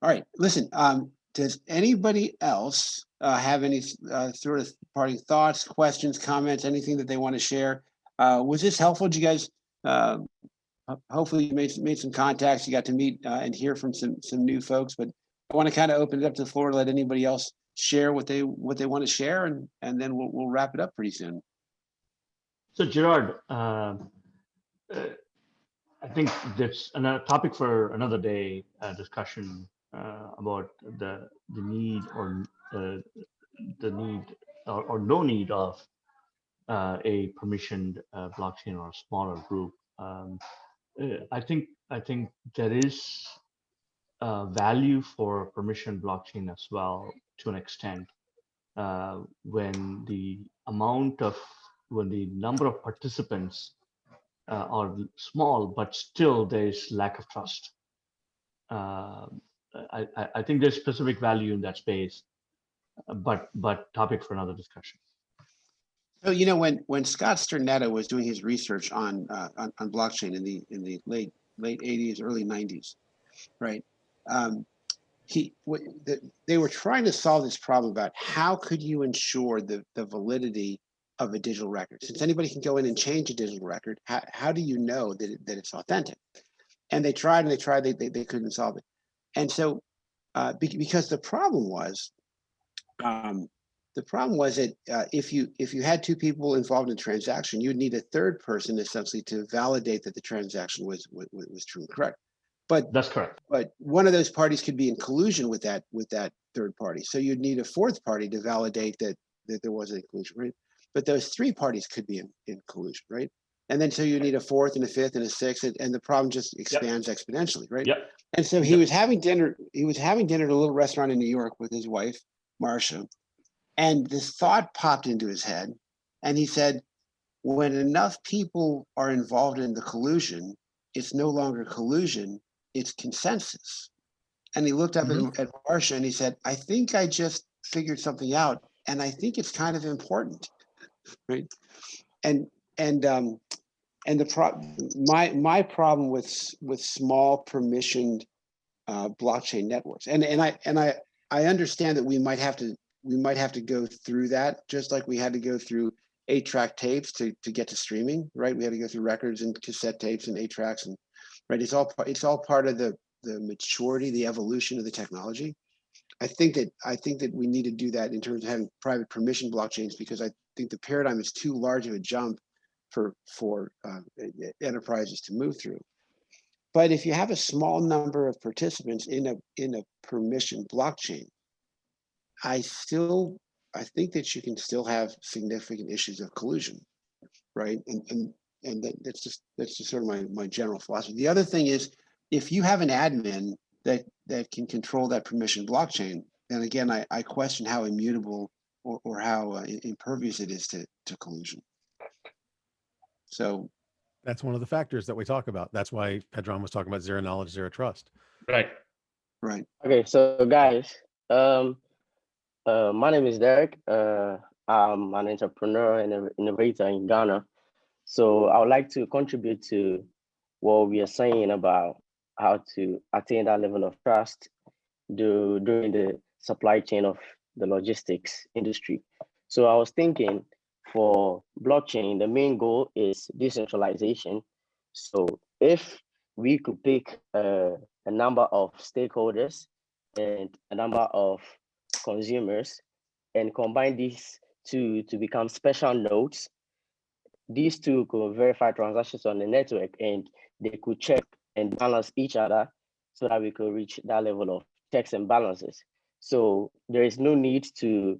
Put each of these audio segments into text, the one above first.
All right, listen, does anybody else have any sort of parting thoughts, questions, comments, anything that they want to share? Was this helpful? Did you guys, hopefully you made some contacts, you got to meet and hear from some new folks, but I want to kind of open it up to the floor to let anybody else share what they want to share, and then we'll wrap it up pretty soon. So Gerard, I think that's another topic for another day discussion about the need or the need or no need of a permissioned blockchain or a smaller group. I think there is value for permissioned blockchain as well to an extent when the number of participants are small, but still there is lack of trust. I think there's specific value in that space, but topic for another discussion. So when Scott Sternetta was doing his research on blockchain in the late 80s, early 90s, right? They were trying to solve this problem about how could you ensure the validity of a digital record. Since anybody can go in and change a digital record, how do you know that it's authentic? And they tried and they tried, they couldn't solve it. And so because the problem was that if you had two people involved in a transaction, you'd need a third person essentially to validate that the transaction was true and correct. But that's correct. But one of those parties could be in collusion with that third party. So you'd need a fourth party to validate that there wasn't a collusion, right? But those three parties could be in collusion, right? And then so you need a fourth and a fifth and a sixth, and the problem just expands exponentially, right? Yep. And so he was having dinner. He was having dinner at a little restaurant in New York with his wife, Marcia, and this thought popped into his head, and he said, "When enough people are involved in the collusion, it's no longer collusion; it's consensus." And he looked up at Marcia and he said, "I think I just figured something out, and I think it's kind of important." Right? My problem with small permissioned blockchain networks, and I understand that we might have to go through that, just like we had to go through 8-track tapes to get to streaming, right? We had to go through records and cassette tapes and 8 tracks, and right, it's all part of the maturity, the evolution of the technology. I think that we need to do that in terms of having private permission blockchains, because I think the paradigm is too large of a jump for enterprises to move through. But if you have a small number of participants in a permission blockchain, I think that you can still have significant issues of collusion, right? And that's just sort of my general philosophy. The other thing is, if you have an admin that can control that permission blockchain, then again, I question how immutable or how impervious it is to collusion. So that's one of the factors that we talk about. That's why Pedram was talking about zero knowledge, zero trust. Right. Okay, so guys, my name is Derek. I'm an entrepreneur and an innovator in Ghana. So I would like to contribute to what we are saying about how to attain that level of trust during the supply chain of the logistics industry. So I was thinking, for blockchain, the main goal is decentralization. So if we could pick a number of stakeholders and a number of consumers and combine these two to become special nodes, these two could verify transactions on the network, and they could check and balance each other so that we could reach that level of checks and balances. So there is no need to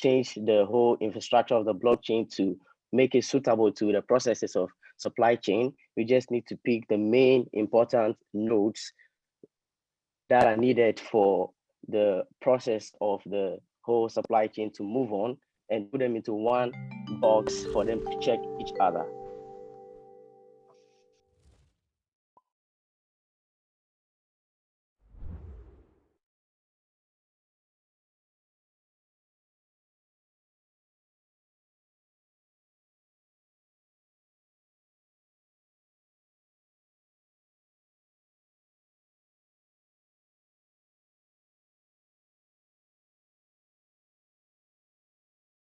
change the whole infrastructure of the blockchain to make it suitable to the processes of supply chain. We just need to pick the main important nodes that are needed for the process of the whole supply chain to move on, and put them into one box for them to check each other.